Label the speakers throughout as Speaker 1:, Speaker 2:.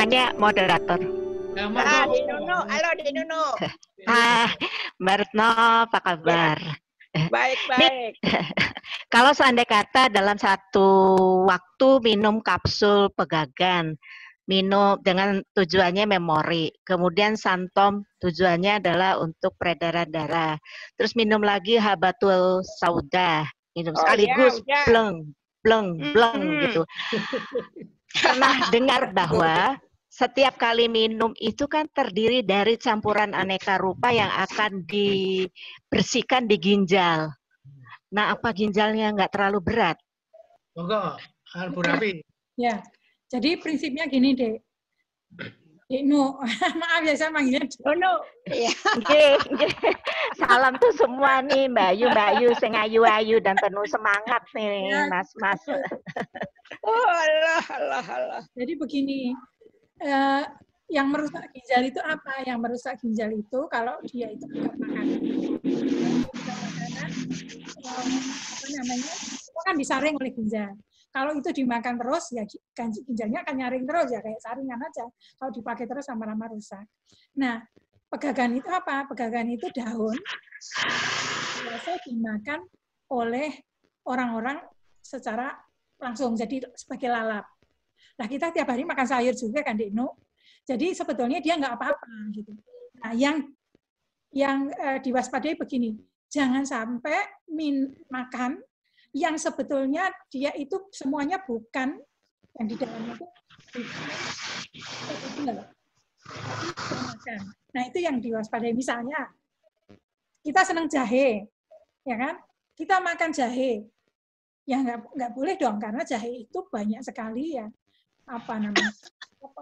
Speaker 1: nanya moderator.
Speaker 2: Dinono, halo Dinono.
Speaker 1: Mbak Retno, apa kabar?
Speaker 2: Baik.
Speaker 1: Kalau seandainya kata dalam satu waktu minum kapsul pegagan, minum dengan tujuannya memori, kemudian santom tujuannya adalah untuk peredaran darah, terus minum lagi habatul sauda, minum sekaligus bleng gitu. Pernah dengar bahwa setiap kali minum itu kan terdiri dari campuran aneka rupa yang akan dibersihkan di ginjal. Nah, apa ginjalnya nggak terlalu berat?
Speaker 3: Monggo, Bu Rafi.
Speaker 4: Ya, jadi prinsipnya gini, Dek. Dino, maaf ya saya manggilnya Dono.
Speaker 1: Iya. Salam tuh semua nih, Mbak Yu, sing ayu-ayu dan penuh semangat nih, ya, Mas.
Speaker 2: Oh, Allah.
Speaker 4: Jadi begini, yang merusak ginjal itu apa? Yang merusak ginjal itu kalau dia itu bukan makanan. Itu kan disaring oleh ginjal. Kalau itu dimakan terus, ya ginjalnya akan nyaring terus, ya kayak saringan aja. Kalau dipakai terus lama-lama rusak. Nah, pegagan itu apa? Pegagan itu daun biasa dimakan oleh orang-orang secara langsung, jadi sebagai lalap. Nah, kita tiap hari makan sayur juga kan, Dino. Jadi sebetulnya dia nggak apa-apa gitu. Nah, yang diwaspadai begini, jangan sampai makan yang sebetulnya dia itu semuanya bukan yang di dalamnya itu makan. Nah, itu yang diwaspadai. Misalnya kita senang jahe, ya kan? Kita makan jahe, ya nggak boleh dong, karena jahe itu banyak sekali ya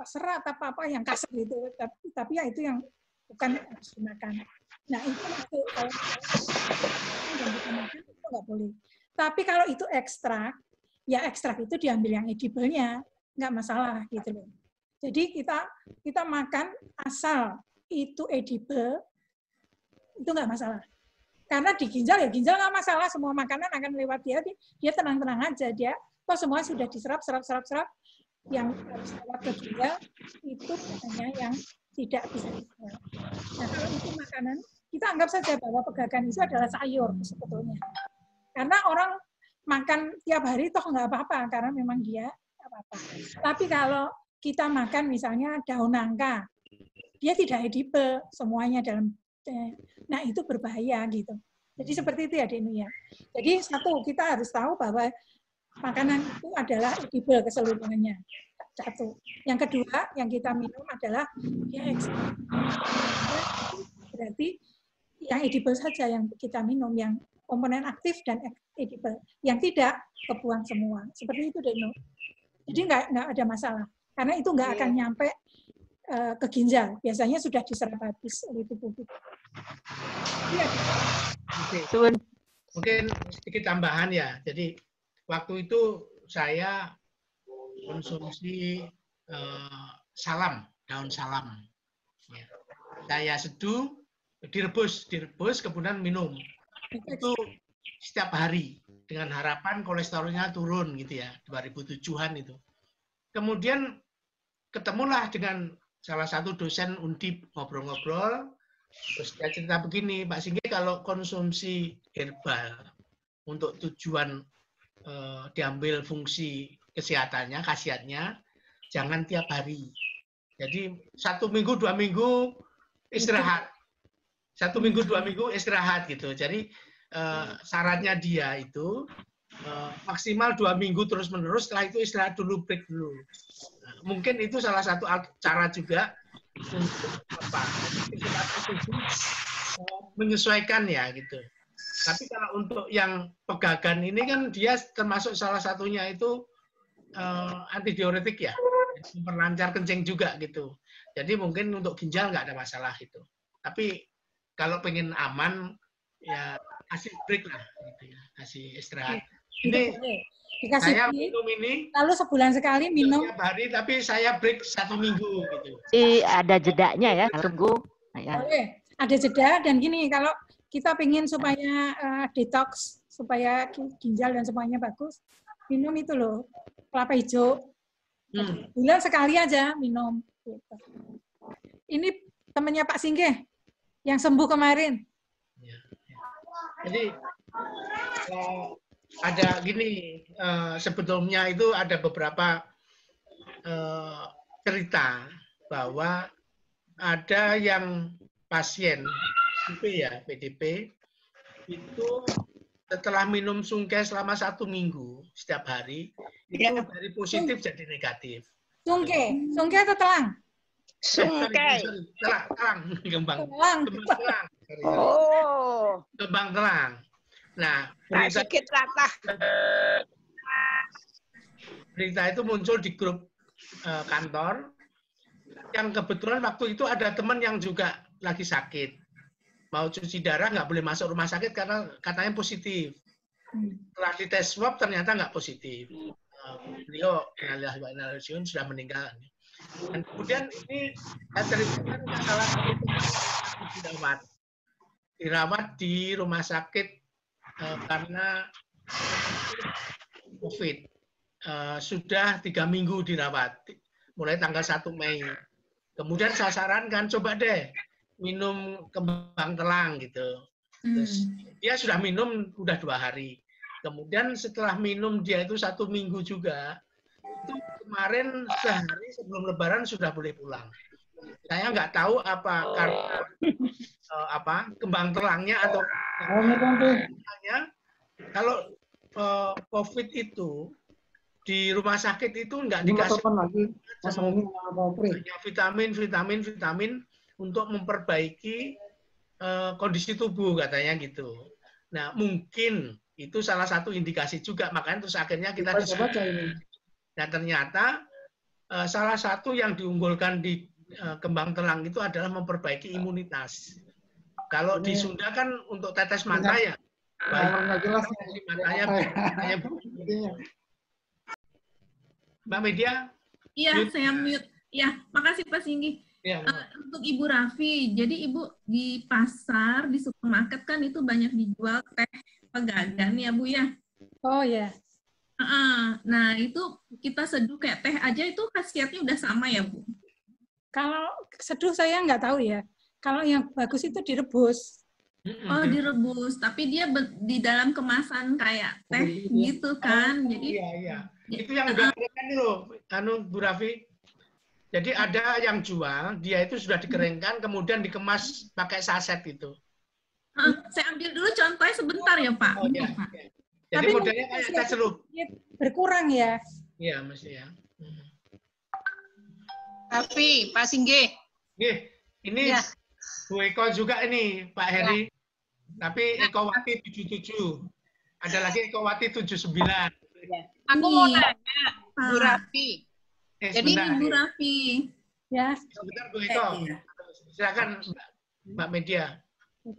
Speaker 4: serat apa yang kasar gitu. Tapi ya itu yang bukan harus dimakan. Nah, itu kalau yang kita makan itu nggak boleh. Tapi kalau itu ekstrak, ya ekstrak itu diambil yang edible-nya, nggak masalah gitu loh. Jadi kita makan asal itu edible, itu nggak masalah. Karena di ginjal, ya ginjal nggak masalah, semua makanan akan lewat dia tenang-tenang aja, dia toh semua sudah diserap, yang harus lewat ke ginjal, itu hanya yang tidak bisa diserap. Nah, kalau itu makanan, kita anggap saja bahwa pegagan itu adalah sayur sebetulnya. Karena orang makan tiap hari toh nggak apa-apa, karena memang dia apa-apa. Tapi kalau kita makan misalnya daun nangka, dia tidak edible semuanya dalam. Nah, itu berbahaya gitu. Jadi seperti itu ya, Denu ya. Jadi satu, kita harus tahu bahwa makanan itu adalah edible keseluruhannya. Satu. Yang kedua, yang kita minum adalah dia ekstrak. Berarti yang edible saja yang kita minum, yang komponen aktif dan edible. Yang tidak, kebuang semua. Seperti itu, Deno. Jadi nggak ada masalah. Karena itu nggak akan nyampe ke ginjal. Biasanya sudah diserap habis oleh tubuh kita. Ya.
Speaker 3: Mungkin sedikit tambahan ya. Jadi, waktu itu saya konsumsi daun salam. Ya. Saya seduh, direbus, kemudian minum. Itu setiap hari dengan harapan kolesterolnya turun gitu ya, 2007-an itu. Kemudian ketemulah dengan salah satu dosen Undip, ngobrol-ngobrol, terus dia cerita begini, Pak Singgi, kalau konsumsi herbal untuk tujuan diambil fungsi kesehatannya, khasiatnya, jangan tiap hari. Jadi 1 minggu, 2 minggu istirahat. 1 minggu, 2 minggu istirahat gitu. Jadi syaratnya dia itu maksimal 2 minggu terus-menerus, setelah itu istirahat dulu, break dulu. Nah, mungkin itu salah satu cara juga untuk menyesuaikan ya gitu. Tapi kalau untuk yang pegagan ini kan dia termasuk salah satunya itu antidiuretik ya, memperlancar kencing juga gitu. Jadi mungkin untuk ginjal nggak ada masalah gitu. Tapi kalau pengen aman ya kasih break lah gitu ya, kasih istirahat. Ini
Speaker 4: dikasih
Speaker 3: saya minum ini
Speaker 4: lalu sebulan sekali minum
Speaker 3: tiap hari, tapi saya break 1 minggu gitu.
Speaker 1: Ada jedanya ya, tunggu.
Speaker 4: Oke, ada jeda. Dan gini, kalau kita pengen supaya detox, supaya ginjal dan semuanya bagus, minum itu loh kelapa hijau. Bulan sekali aja minum. Gitu. Ini temannya Pak Singgih yang sembuh kemarin.
Speaker 3: Ya. Jadi ada gini, sebetulnya itu ada beberapa cerita bahwa ada yang pasien PDP itu setelah minum sungkai selama 1 minggu setiap hari, itu dari positif jadi negatif.
Speaker 4: Sungkai atau telang?
Speaker 2: Sungkai.
Speaker 3: Telang, kembang telang.
Speaker 2: Oh.
Speaker 3: Kembang telang. Nah, berita itu muncul di grup kantor, yang kebetulan waktu itu ada teman yang juga lagi sakit. Mau cuci darah nggak boleh masuk rumah sakit karena katanya positif. Setelah dites swab ternyata nggak positif. Beliau sudah meninggal. Dan kemudian ini saya ceritakan salah satu teman dirawat di rumah sakit karena COVID. Sudah 3 minggu dirawat, mulai tanggal 1 Mei. Kemudian saya sarankan coba deh minum kembang telang gitu. Terus dia sudah minum udah 2 hari. Kemudian setelah minum dia itu 1 minggu juga. Itu kemarin sehari sebelum Lebaran sudah boleh pulang. Saya nggak tahu apa karena kembang telangnya atau kalau COVID itu di rumah sakit itu nggak dikasih vitamin untuk memperbaiki kondisi tubuh katanya gitu. Nah mungkin itu salah satu indikasi juga, makanya terus akhirnya kita nah ternyata salah satu yang diunggulkan di kembang telang itu adalah memperbaiki imunitas. Kalau di Sunda kan untuk tetes mata ya, matanya Mbak Media?
Speaker 5: Iya, saya mute. Ya, makasih Pak Singgi.
Speaker 3: Ya,
Speaker 5: untuk Ibu Raffi, jadi Ibu di pasar, di supermarket kan itu banyak dijual teh pegagan ya Bu ya?
Speaker 4: Oh ya.
Speaker 5: Nah itu kita seduh kayak teh aja itu khasiatnya udah sama ya Bu?
Speaker 4: Kalau seduh saya nggak tahu ya. Kalau yang bagus itu direbus.
Speaker 5: Oh direbus, tapi dia di dalam kemasan kayak teh gitu kan? Jadi
Speaker 3: iya. Itu yang udah dikeringkan dulu, Bu Raffi. Jadi ada yang jual, dia itu sudah dikeringkan, kemudian dikemas pakai saset itu.
Speaker 5: Saya ambil dulu contohnya sebentar ya Pak.
Speaker 3: Oh, iya. Jadi tapi modelnya kayak teh celup.
Speaker 4: Berkurang ya?
Speaker 3: Iya, mesti ya.
Speaker 2: Tapi Pak Singgih.
Speaker 3: Ini ya. Bu Eko juga ini, Pak Heri. Ya. Tapi Eko Wati 77. Ada lagi Eko Wati 79.
Speaker 2: Ya. Aku mau nanya, Bu Raffi.
Speaker 5: Jadi Bu Raffi.
Speaker 4: Ya.
Speaker 3: Sebentar Bu Eko. Silakan Mbak Media.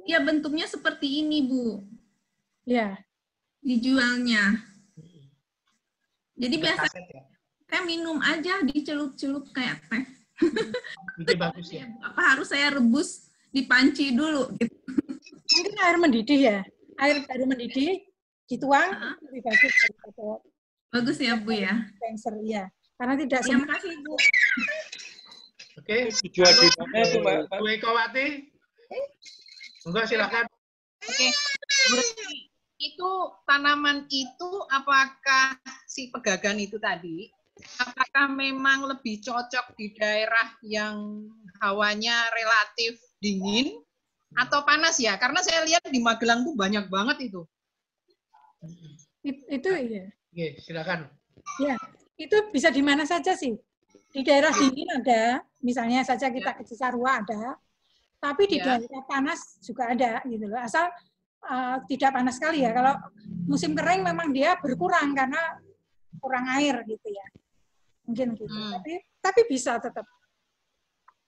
Speaker 5: Ya bentuknya seperti ini Bu.
Speaker 4: Ya.
Speaker 5: Dijualnya. Jadi biasa saya minum aja dicelup-celup kayak teh.
Speaker 3: Itu bagus ya.
Speaker 5: Apa harus saya rebus di panci dulu gitu.
Speaker 4: Mungkin air mendidih ya. Air baru mendidih dituang lebih bagus daripada
Speaker 5: bagus ya Bu ya.
Speaker 4: Dispenser ya. Karena tidak
Speaker 5: Terima kasih Bu.
Speaker 3: Oke.
Speaker 6: Dijual di mana tuh Mbak?
Speaker 3: Bu Eko Wati. Enggak silakan.
Speaker 2: Oke. Itu tanaman itu apakah si pegagan itu tadi apakah memang lebih cocok di daerah yang hawanya relatif dingin atau panas ya? Karena saya lihat di Magelang tuh banyak banget itu.
Speaker 4: Itu ya.
Speaker 3: Oke, silakan.
Speaker 4: Ya, itu bisa di mana saja sih. Di daerah dingin ada, misalnya saja kita ke Cisarua ada, tapi di daerah panas juga ada gitu loh. Asal tidak panas sekali ya. Kalau musim kering memang dia berkurang karena kurang air gitu ya. Mungkin gitu. Tapi bisa tetap.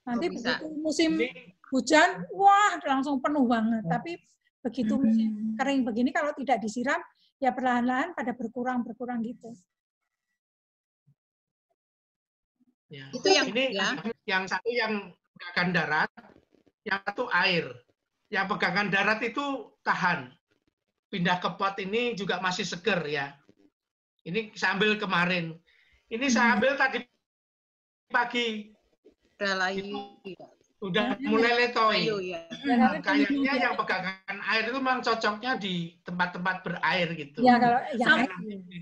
Speaker 4: Nanti begitu musim hujan, wah langsung penuh banget. Tapi begitu musim kering begini kalau tidak disiram, ya perlahan-lahan pada berkurang gitu.
Speaker 3: Ya.
Speaker 2: Itu yang
Speaker 3: ini
Speaker 2: ya.
Speaker 3: Yang satu yang pegangan darat, yang satu air. Yang pegangan darat itu tahan. Pindah ke pot ini juga masih seger ya. Ini saya ambil kemarin. Ini saya ambil tadi pagi. Udah mulai letoi.
Speaker 2: Ya.
Speaker 3: Kayaknya yang pegangan air itu memang cocoknya di tempat-tempat berair gitu.
Speaker 4: Ya kalau yang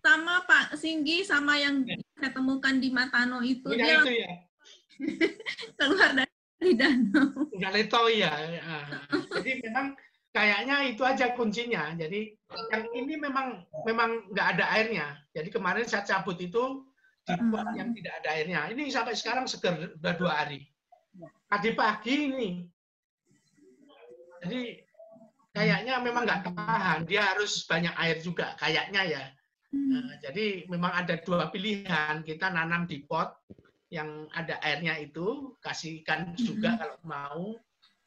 Speaker 5: Sama Pak Singgi, sama yang saya temukan di Matano itu, dia
Speaker 3: itu ya.
Speaker 5: keluar dari danau.
Speaker 3: Udah letoi ya. Jadi memang kayaknya itu aja kuncinya. Jadi yang ini memang nggak ada airnya. Jadi kemarin saya cabut itu di pot yang tidak ada airnya. Ini sampai sekarang seger, udah 2 hari. Tadi pagi ini. Jadi kayaknya memang nggak tahan. Dia harus banyak air juga, kayaknya ya. Jadi memang ada 2 pilihan. Kita nanam di pot yang ada airnya itu, kasihkan juga kalau mau.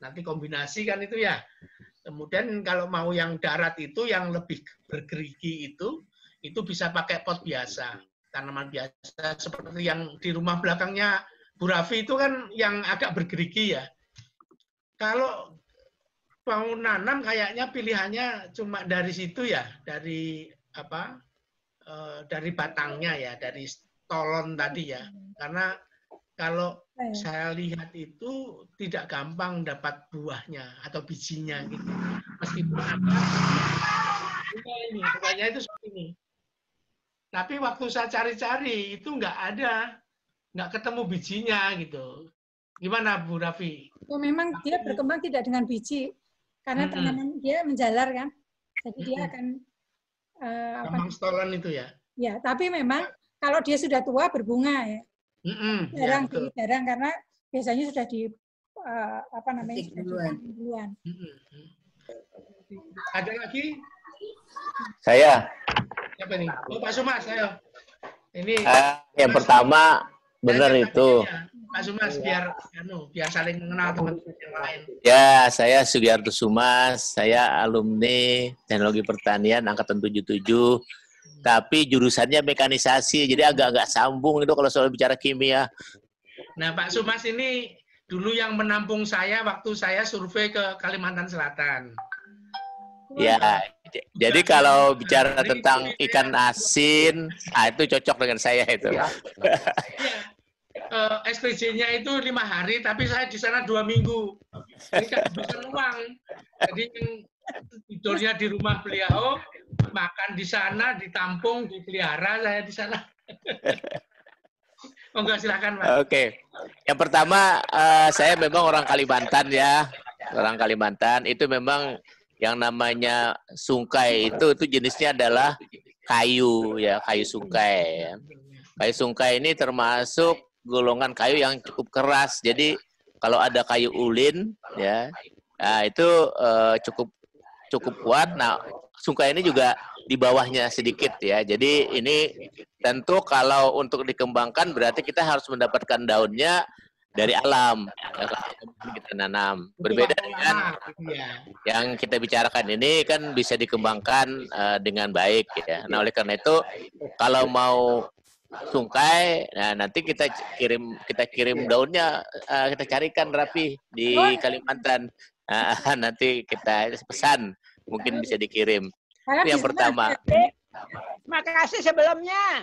Speaker 3: Nanti kombinasi kan itu ya. Kemudian kalau mau yang darat itu, yang lebih bergerigi itu bisa pakai pot biasa. Tanaman biasa seperti yang di rumah belakangnya Bu Raffi itu kan yang agak bergerigi ya. Kalau mau nanam kayaknya pilihannya cuma dari situ ya, dari apa? Dari batangnya ya, dari stolon tadi ya. Karena kalau saya lihat itu tidak gampang dapat buahnya atau bijinya gitu. Meskipun ada ini, buahnya itu seperti ini. Tapi waktu saya cari-cari itu nggak ketemu bijinya gitu. Gimana Bu Raffi?
Speaker 4: memang dia berkembang tidak dengan biji karena tanaman dia menjalar kan, jadi dia akan
Speaker 3: gampang stolan itu ya.
Speaker 4: Ya, tapi memang kalau dia sudah tua berbunga ya. Jarang karena biasanya sudah di duluan.
Speaker 3: Ada lagi?
Speaker 6: Saya.
Speaker 3: Siapa nih? Oh, Pak Sumas, saya. Ini
Speaker 6: yang pertama benar itu.
Speaker 3: Pak Sumas biar saling mengenal teman-teman yang lain.
Speaker 6: Ya, saya Sugiarto Sumas, saya alumni Teknologi Pertanian angkatan 77. Tapi jurusannya mekanisasi, jadi agak-agak sambung itu kalau soal bicara kimia.
Speaker 3: Nah, Pak Sumas ini dulu yang menampung saya waktu saya survei ke Kalimantan Selatan.
Speaker 6: Ya, jadi kalau bicara tentang ikan asin, itu cocok dengan saya itu.
Speaker 3: Ya. SPJ-nya itu 5 hari, tapi saya di sana 2 minggu. Jadi kan bisa uang. Jadi tidurnya di rumah beliau, makan di sana, ditampung, dipelihara saya di sana. Enggak, silakan Pak.
Speaker 6: Oke. Yang pertama, saya memang orang Kalimantan ya. Orang Kalimantan itu memang yang namanya sungkai itu jenisnya adalah kayu ya, kayu sungkai. Kayu sungkai ini termasuk golongan kayu yang cukup keras. Jadi kalau ada kayu ulin ya, itu cukup kuat. Nah, sungkai ini juga di bawahnya sedikit ya. Jadi ini tentu kalau untuk dikembangkan berarti kita harus mendapatkan daunnya dari alam yang kita nanam. Berbeda dengan yang kita bicarakan ini kan bisa dikembangkan dengan baik ya. Nah, oleh karena itu kalau mau sungkai, nah nanti kita kirim daunnya, kita carikan rapi di Kalimantan. Nanti kita pesan, mungkin bisa dikirim. Itu yang pertama.
Speaker 7: Terima kasih sebelumnya.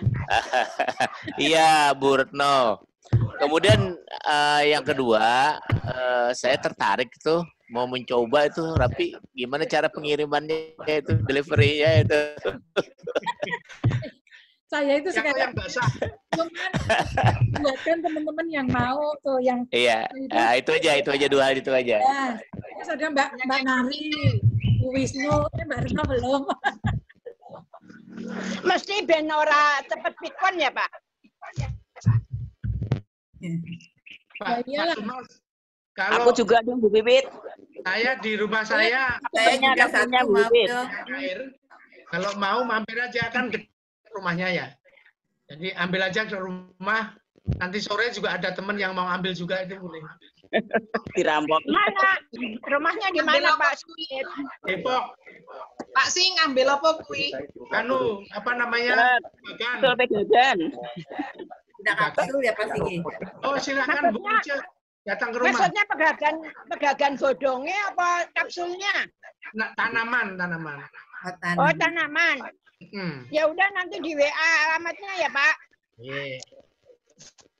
Speaker 6: Iya, Bu Retno. Kemudian yang kedua, saya tertarik tuh mau mencoba itu, Rapi, gimana cara pengirimannya itu, delivery-nya itu.
Speaker 4: Saya itu sekarang buatkan teman-teman yang mau tuh yang
Speaker 6: iya, itu aja 2 hari itu aja.
Speaker 4: Ya, terus ada Mbak Nari, Bu Wisnu, Mbak Retno belum.
Speaker 7: Mesti ben ora cepet pikon ya, Pak.
Speaker 3: Pak Sumas, kalau
Speaker 7: aku juga dong Bu Bibit.
Speaker 3: Saya di rumah saya
Speaker 7: Kayaknya ada satu Bu Bibit.
Speaker 3: Kalau mau mampir aja kan ke rumahnya ya. Jadi ambil aja ke rumah. Nanti sore juga ada teman yang mau ambil juga, itu boleh.
Speaker 7: Dirampok. Mana? Rumahnya di mana Pak Singit?
Speaker 3: Depok.
Speaker 2: Pak Sing ambil apa kuwi?
Speaker 3: Anu, apa namanya?
Speaker 7: Pegagan.
Speaker 5: Tidak kapsul ya Pak Singgi.
Speaker 3: Oh, silakan Bu aja datang ke rumah.
Speaker 7: Maksudnya pegagan godongnya apa kapsulnya?
Speaker 3: Nah, tanaman.
Speaker 7: Oh, tanaman. Ya udah nanti di WA alamatnya ya, Pak.
Speaker 3: Yeah.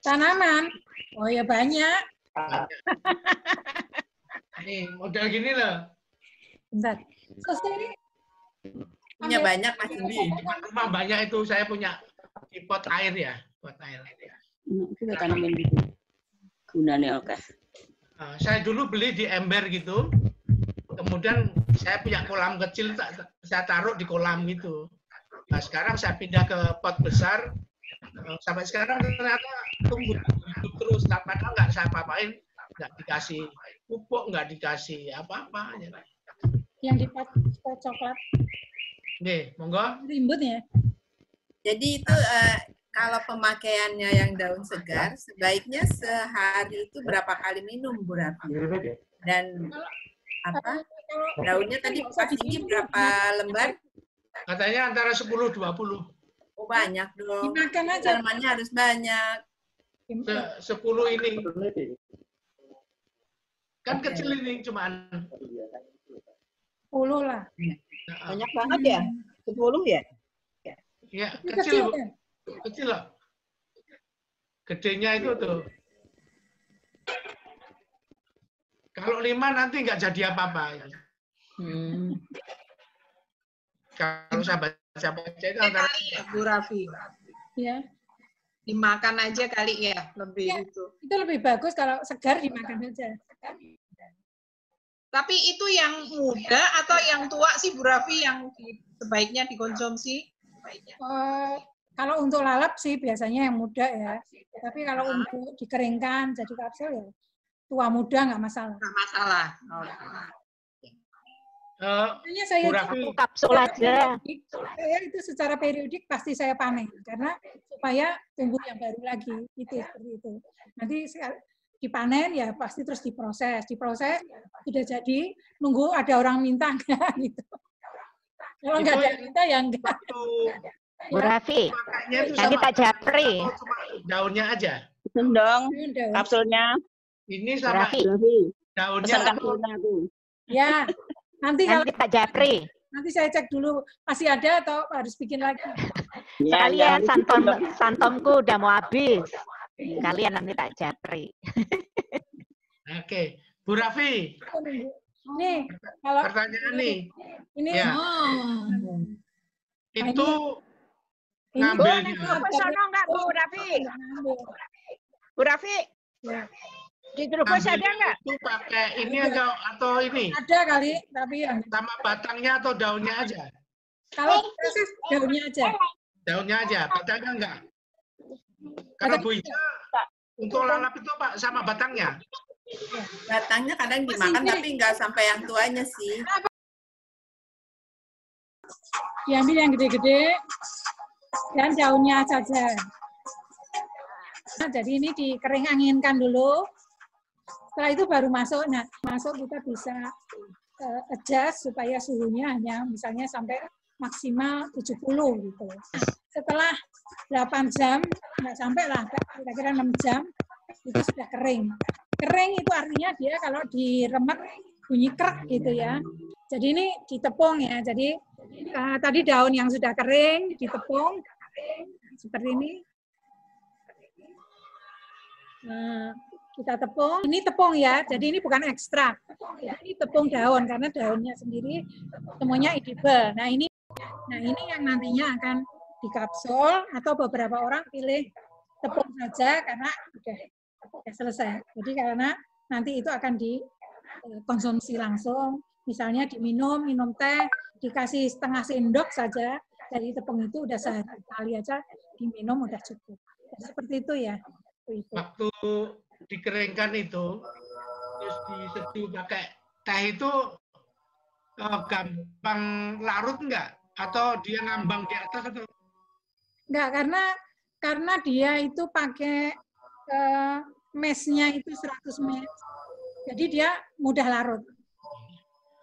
Speaker 4: Tanaman. Oh ya banyak.
Speaker 3: Banyak. Nih, model gini loh.
Speaker 4: Bentar. Selesai.
Speaker 8: Punya banyak Mas Indi.
Speaker 3: Rumah banyak itu saya punya di pot air ya, pot air.
Speaker 7: Kita tanamin gitu. Gunanya oke.
Speaker 3: Saya dulu beli di ember gitu. Kemudian saya punya kolam kecil, saya taruh di kolam gitu. Nah, sekarang saya pindah ke pot besar. Sampai sekarang ternyata tumbuh terus. Padahal nggak saya apa-apain, nggak dikasih pupuk, nggak dikasih apa-apa.
Speaker 4: Yang di pot coklat.
Speaker 3: Nih, monggo.
Speaker 4: Rimbun ya.
Speaker 8: Jadi itu kalau pemakaiannya yang daun segar, sebaiknya sehari itu berapa kali minum, Bu Rafi? Dan apa? Daunnya tadi Pak Tinggi berapa lembar?
Speaker 3: Katanya antara 10-20.
Speaker 8: Oh, banyak dong.
Speaker 4: Dimakan aja.
Speaker 8: Tanamannya harus banyak.
Speaker 3: 10 ini. Kan kecil ini cuman.
Speaker 4: 10 lah.
Speaker 7: Banyak banget ya? 10 ya?
Speaker 3: Ya,
Speaker 4: Ini
Speaker 3: kecil.
Speaker 4: kan?
Speaker 3: Kecil loh. Gedenya itu tuh. Kalau 5 nanti nggak jadi apa-apa. Kalau saya baca itu antara
Speaker 2: Bu Rafi.
Speaker 4: Ya.
Speaker 2: Dimakan aja kali ya, lebih
Speaker 4: Ya.
Speaker 2: itu.
Speaker 4: Itu lebih bagus kalau segar dimakan aja.
Speaker 2: Tapi itu yang muda atau yang tua sih Bu Rafi yang sebaiknya dikonsumsi?
Speaker 4: Kalau untuk lalap sih biasanya yang muda ya. Tapi kalau untuk dikeringkan jadi kapsul ya tua muda nggak masalah.
Speaker 2: Nggak masalah.
Speaker 4: Makanya saya
Speaker 3: Bu Rafi,
Speaker 1: Kapsul aja.
Speaker 4: saya itu secara periodik pasti saya panen karena supaya tumbuh yang baru lagi itu seperti itu. Nanti dipanen ya pasti terus diproses sudah jadi nunggu ada orang minta enggak gitu. Kalau nggak ada yang minta ya enggak.
Speaker 1: Bu Rafi,
Speaker 3: makanya itu
Speaker 1: nanti
Speaker 3: sama
Speaker 1: tak japri.
Speaker 3: cuma daunnya aja.
Speaker 7: Pesen dong
Speaker 4: Udah.
Speaker 7: kapsulnya.
Speaker 3: Ini
Speaker 1: Bu
Speaker 3: sama
Speaker 1: Rafi,
Speaker 3: daunnya.
Speaker 7: Pesan kapsulnya aku.
Speaker 4: Ya, nanti kalau
Speaker 1: nanti tak japri.
Speaker 4: nanti saya cek dulu masih ada atau harus bikin lagi.
Speaker 7: Ya,
Speaker 1: Sekalian
Speaker 7: ya.
Speaker 1: santomku udah mau habis. Kalian nanti tak japri.
Speaker 3: Oke, Bu Rafi,
Speaker 4: Nih, kalau
Speaker 3: pertanyaan nih.
Speaker 4: ini
Speaker 3: Ya.
Speaker 5: Oh.
Speaker 3: Itu
Speaker 4: ini
Speaker 3: ngambilnya.
Speaker 7: Apa sono enggak Bu Rafi? Bu Rafi,
Speaker 4: Ya.
Speaker 7: di Trubus ada enggak?
Speaker 3: Itu pakai ini aja atau ini?
Speaker 4: Ada kali, tapi yang
Speaker 3: Sama batangnya atau daunnya aja?
Speaker 4: kalau proses daunnya aja.
Speaker 3: Daunnya aja, batangnya enggak. Kalau Bu Ica, untuk lalap itu Pak sama batangnya.
Speaker 8: Batangnya kadang dimakan tapi nggak sampai yang tuanya sih.
Speaker 4: Diambil yang gede-gede dan daunnya saja. Nah, jadi ini dikering anginkan dulu. Setelah itu baru masuk. Nah, masuk kita bisa adjust supaya suhunya hanya misalnya sampai maksimal 70 gitu. Setelah 8 jam, nggak sampai lah, kira-kira 6 jam, itu sudah kering. Kering itu artinya dia kalau diremet bunyi krek gitu ya. Jadi ini ditepung ya. Jadi tadi daun yang sudah kering ditepung seperti ini. Nah, kita tepung. Ini tepung ya. Jadi ini bukan ekstrak. Ini tepung daun karena daunnya sendiri semuanya edible. Nah ini yang nantinya akan dikapsul atau beberapa orang pilih tepung saja karena udah selesai. Jadi karena nanti itu akan dikonsumsi langsung. Misalnya minum teh, dikasih setengah sendok saja dari tepung itu udah sehari kali aja diminum udah cukup. Jadi seperti itu ya.
Speaker 3: Waktu dikeringkan itu, terus diseduh pakai teh itu gampang larut enggak? Atau dia ngambang di atas atau?
Speaker 4: Enggak, karena dia itu pakai mesnya itu 100 mes. Jadi dia mudah larut.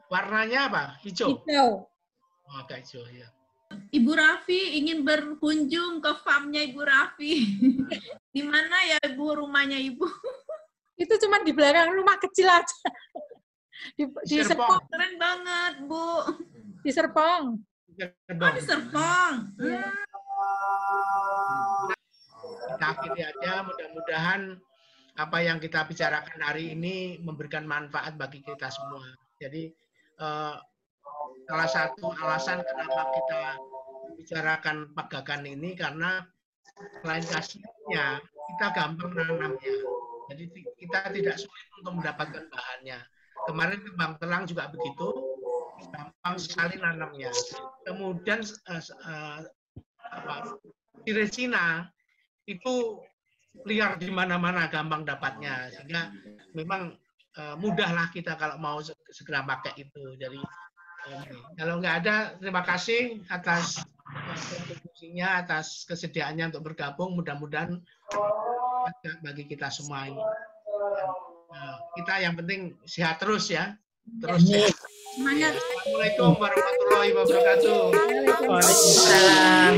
Speaker 3: Warnanya apa? Hijau?
Speaker 4: Hijau.
Speaker 3: Oh, agak hijau, ya.
Speaker 5: Ibu Rafi ingin berkunjung ke farmnya Ibu Rafi. Di mana ya Ibu rumahnya Ibu?
Speaker 4: Itu cuma di belakang rumah kecil aja. Di Serpong.
Speaker 5: Keren banget, Bu.
Speaker 4: Di Serpong.
Speaker 5: Oh, di Serpong.
Speaker 3: Kita akhiri aja, mudah-mudahan apa yang kita bicarakan hari ini memberikan manfaat bagi kita semua. Jadi salah satu alasan kenapa kita bicarakan pegagan ini karena selain khasiatnya, kita gampang nanamnya. Jadi kita tidak sulit untuk mendapatkan bahannya. Kemarin kembang telang juga begitu, gampang sekali nanamnya. Kemudian tirai Cina itu liar di mana-mana, gampang dapatnya. Sehingga memang mudahlah kita kalau mau segera pakai itu. Jadi kalau nggak ada, terima kasih atas kontribusinya, atas kesediaannya untuk bergabung. Mudah-mudahan bagi kita semua ini. Kita yang penting sehat terus ya. Terus sehat. Assalamualaikum warahmatullahi wabarakatuh.
Speaker 7: Waalaikumsalam.